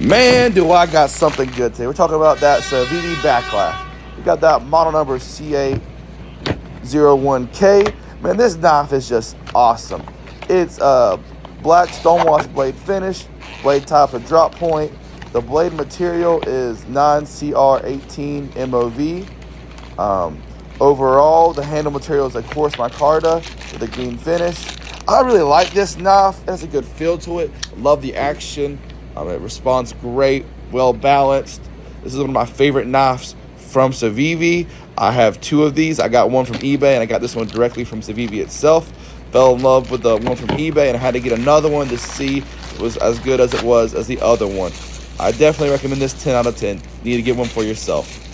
Man, do I got something good today. We're talking about that Civivi Baklash. We got that model number C801K. Man, this knife is just awesome. It's a black stonewashed blade finish, blade type of drop point. The blade material is 9CR18 MOV. Overall, the handle material is a coarse micarta with a green finish. I really like this knife. It has a good feel to it. Love the action. It responds great, well balanced. This is one of my favorite knives from Civivi. I have two of these. I got one from eBay and I got this one directly from Civivi itself. Fell in love with the one from eBay and I had to get another one to see if it was as good as it was as the other one. I definitely recommend this 10 out of 10. You need to get one for yourself.